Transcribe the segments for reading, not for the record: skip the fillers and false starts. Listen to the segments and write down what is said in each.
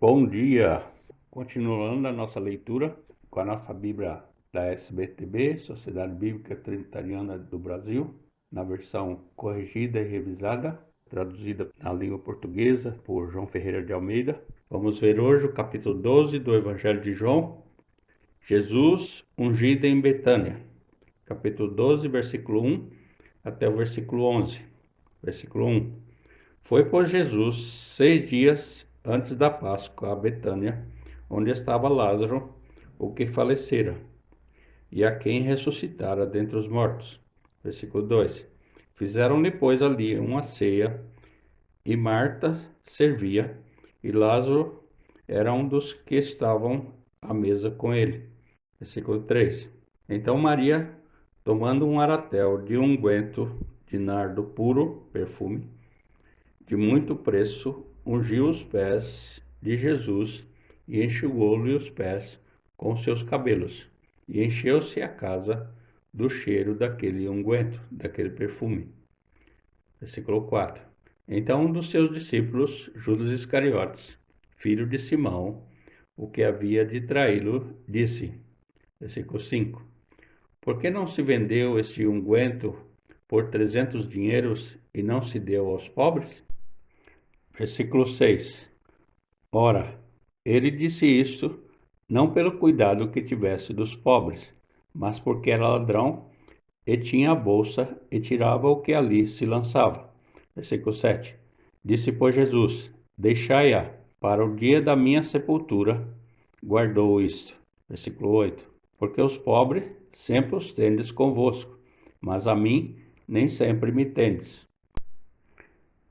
Bom dia! Continuando a nossa leitura com a nossa Bíblia da SBTB, Sociedade Bíblica Trinitariana do Brasil, na versão corrigida e revisada, traduzida na língua portuguesa por João Ferreira de Almeida. Vamos ver hoje o capítulo 12 do Evangelho de João, Jesus ungido em Betânia, capítulo 12, versículo 1 até o versículo 11. Versículo 1. Foi por Jesus 6 dias antes da Páscoa a Betânia, onde estava Lázaro, o que falecera, e a quem ressuscitara dentre os mortos. Versículo 2. Fizeram-lhe, pois, ali uma ceia, e Marta servia, e Lázaro era um dos que estavam à mesa com ele. Versículo 3. Então Maria, tomando um aratel de unguento de nardo puro, perfume, de muito preço, ungiu os pés de Jesus e enxugou-lhe os pés com seus cabelos. E encheu-se a casa do cheiro daquele unguento, daquele perfume. Versículo 4. Então um dos seus discípulos, Judas Iscariotes, filho de Simão, o que havia de traí-lo, disse, versículo 5, por que não se vendeu este unguento por 300 dinheiros e não se deu aos pobres? Versículo 6. Ora, ele disse isto não pelo cuidado que tivesse dos pobres, mas porque era ladrão e tinha a bolsa e tirava o que ali se lançava. Versículo 7. Disse, pois, Jesus, deixai-a, para o dia da minha sepultura, guardou isto. Versículo 8. Porque os pobres sempre os tendes convosco, mas a mim nem sempre me tendes.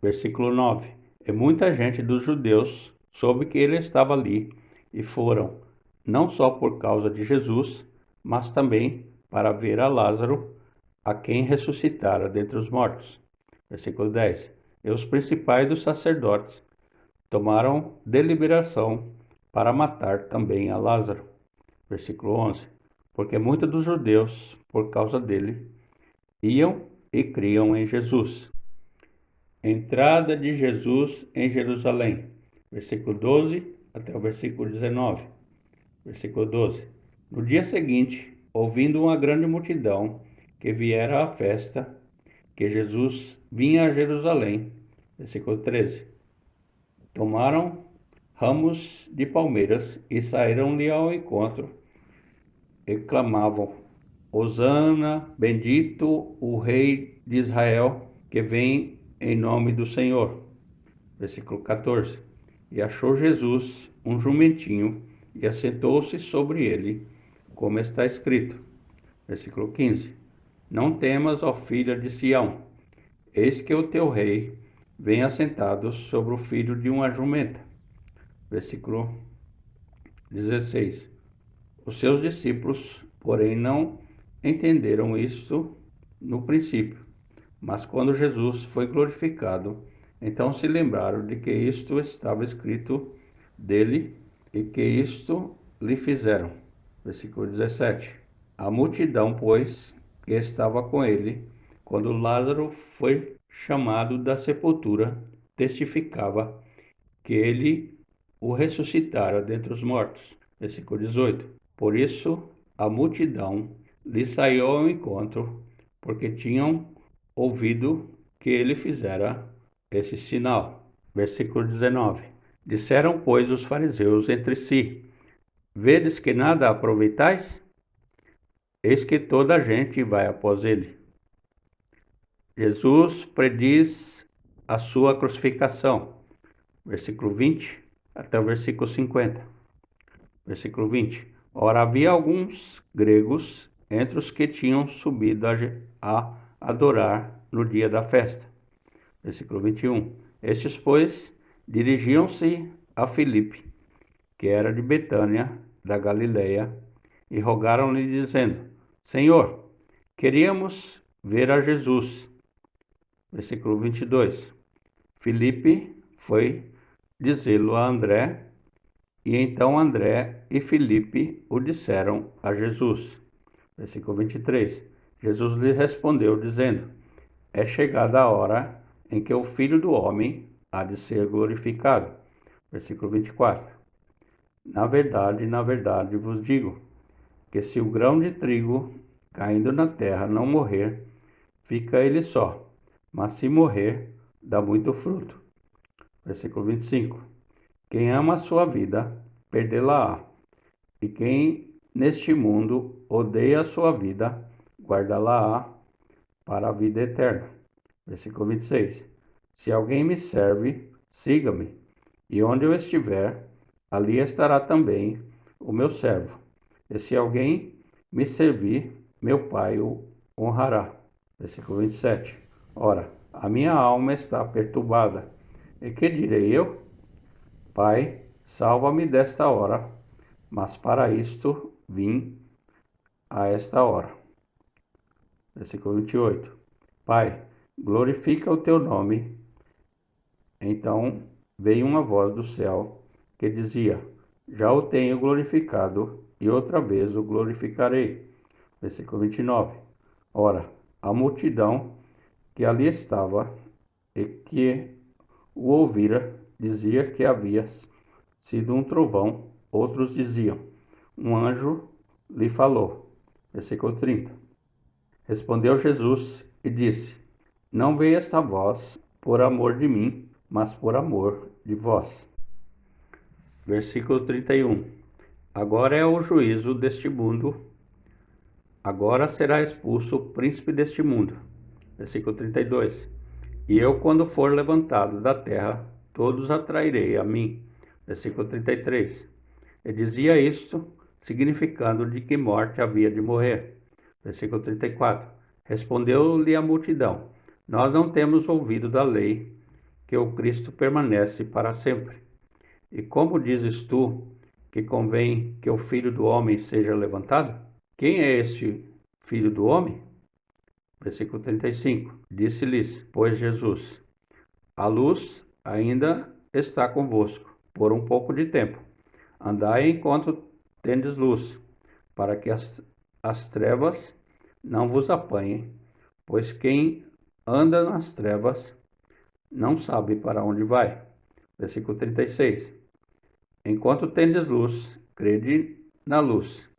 Versículo 9. E muita gente dos judeus soube que ele estava ali e foram, não só por causa de Jesus, mas também para ver a Lázaro, a quem ressuscitara dentre os mortos. Versículo 10. E os principais dos sacerdotes tomaram deliberação para matar também a Lázaro. Versículo 11. Porque muitos dos judeus, por causa dele, iam e criam em Jesus. Entrada de Jesus em Jerusalém, versículo 12 até o versículo 19. Versículo 12. No dia seguinte, ouvindo uma grande multidão que viera à festa, que Jesus vinha a Jerusalém, versículo 13. Tomaram ramos de palmeiras e saíram-lhe ao encontro e clamavam, Hosana, bendito o Rei de Israel, que vem em nome do Senhor. Versículo 14. E achou Jesus um jumentinho e assentou-se sobre ele, como está escrito. Versículo 15. Não temas, ó filha de Sião, eis que o teu rei vem assentado sobre o filho de uma jumenta. Versículo 16. Os seus discípulos, porém, não entenderam isto no princípio. Mas quando Jesus foi glorificado, então se lembraram de que isto estava escrito dele e que isto lhe fizeram. Versículo 17. A multidão, pois, que estava com ele, quando Lázaro foi chamado da sepultura, testificava que ele o ressuscitara dentre os mortos. Versículo 18. Por isso a multidão lhe saiu ao encontro, porque tinham ouvido que ele fizera esse sinal. Versículo 19. Disseram, pois, os fariseus entre si, vedes que nada aproveitais? Eis que toda a gente vai após ele. Jesus prediz a sua crucificação. Versículo 20 até o versículo 50. Versículo 20. Ora, havia alguns gregos entre os que tinham subido a adorar no dia da festa. Versículo 21. Estes, pois, dirigiam-se a Filipe, que era de Betânia, da Galileia, e rogaram-lhe, dizendo, Senhor, queríamos ver a Jesus. Versículo 22. Filipe foi dizê-lo a André, e então André e Filipe o disseram a Jesus. Versículo 23. Jesus lhe respondeu, dizendo, é chegada a hora em que o Filho do Homem há de ser glorificado. Versículo 24. Na verdade vos digo, que se o grão de trigo caindo na terra não morrer, fica ele só, mas se morrer, dá muito fruto. Versículo 25. Quem ama a sua vida, perdê-la-á. E quem neste mundo odeia a sua vida, guardá-la-á para a vida eterna. Versículo 26. Se alguém me serve, siga-me, e onde eu estiver, ali estará também o meu servo. E se alguém me servir, meu Pai o honrará. Versículo 27. Ora, a minha alma está perturbada. E que direi eu? Pai, salva-me desta hora, mas para isto vim a esta hora. Versículo 28. Pai, glorifica o teu nome. Então veio uma voz do céu que dizia: Já o tenho glorificado, e outra vez o glorificarei. Versículo 29. Ora, a multidão que ali estava e que o ouvira dizia que havia sido um trovão, outros diziam: Um anjo lhe falou. Versículo 30. Respondeu Jesus e disse: Não veio esta voz por amor de mim, mas por amor de vós. Versículo 31. Agora é o juízo deste mundo, agora será expulso o príncipe deste mundo. Versículo 32. E eu, quando for levantado da terra, todos atrairei a mim. Versículo 33. E dizia isto, significando de que morte havia de morrer. Versículo 34. Respondeu-lhe a multidão: Nós não temos ouvido da lei que o Cristo permanece para sempre. E como dizes tu que convém que o Filho do Homem seja levantado? Quem é este Filho do Homem? Versículo 35. Disse-lhes, pois Jesus: A luz ainda está convosco, por um pouco de tempo. Andai enquanto tendes luz, para que as trevas não vos apanhem, pois quem anda nas trevas não sabe para onde vai. Versículo 36. Enquanto tendes luz, crede na luz,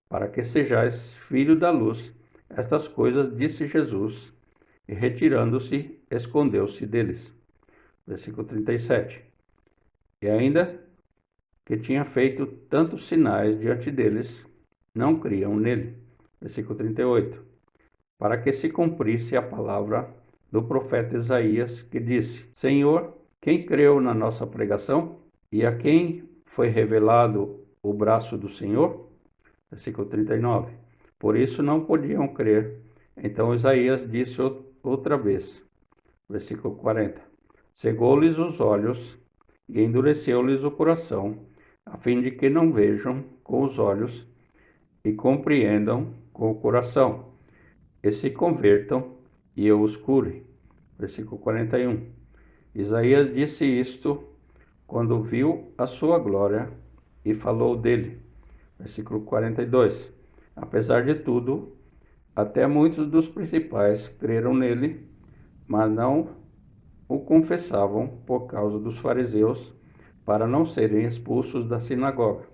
para que sejais filho da luz. Estas coisas disse Jesus, e retirando-se, escondeu-se deles. Versículo 37. E ainda que tinha feito tantos sinais diante deles, não criam nele. Versículo 38. Para que se cumprisse a palavra do profeta Isaías, que disse: Senhor, quem creu na nossa pregação? E a quem foi revelado o braço do Senhor? Versículo 39. Por isso não podiam crer. Então Isaías disse outra vez. Versículo 40. Cegou-lhes os olhos e endureceu-lhes o coração, a fim de que não vejam com os olhos e compreendam com o coração, e se convertam e eu os cure. Versículo 41. Isaías disse isto quando viu a sua glória e falou dele. Versículo 42. Apesar de tudo, até muitos dos principais creram nele, mas não o confessavam por causa dos fariseus, para não serem expulsos da sinagoga.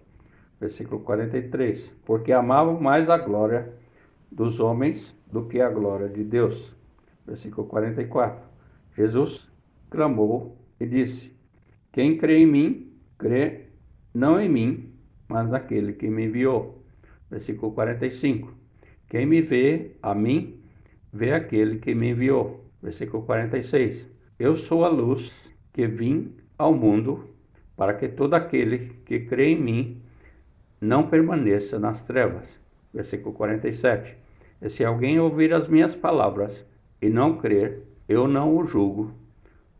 Versículo 43. Porque amavam mais a glória dos homens do que a glória de Deus. Versículo 44. Jesus clamou e disse: Quem crê em mim, crê não em mim, mas naquele que me enviou. Versículo 45. Quem me vê a mim, vê aquele que me enviou. Versículo 46. Eu sou a luz que vim ao mundo, para que todo aquele que crê em mim não permaneça nas trevas. Versículo 47. E se alguém ouvir as minhas palavras e não crer, eu não o julgo,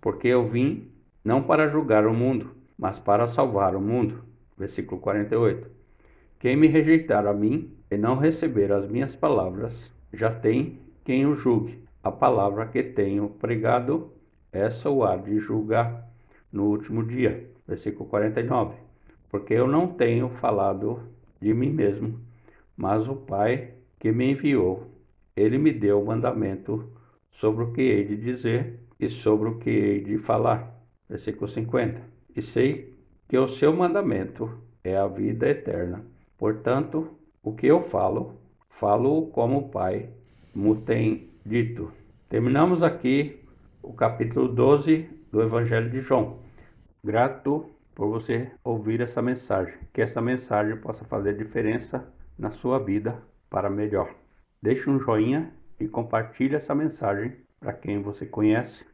porque eu vim não para julgar o mundo, mas para salvar o mundo. Versículo 48. Quem me rejeitar a mim e não receber as minhas palavras, já tem quem o julgue. A palavra que tenho pregado, essa o há de julgar no último dia. Versículo 49. Porque eu não tenho falado de mim mesmo, mas o Pai que me enviou, ele me deu o mandamento sobre o que hei de dizer e sobre o que hei de falar. Versículo 50. E sei que o seu mandamento é a vida eterna. Portanto, o que eu falo, falo como o Pai me tem dito. Terminamos aqui o capítulo 12 do Evangelho de João. Grato por você ouvir essa mensagem. Que essa mensagem possa fazer diferença na sua vida para melhor. Deixe um joinha e compartilhe essa mensagem para quem você conhece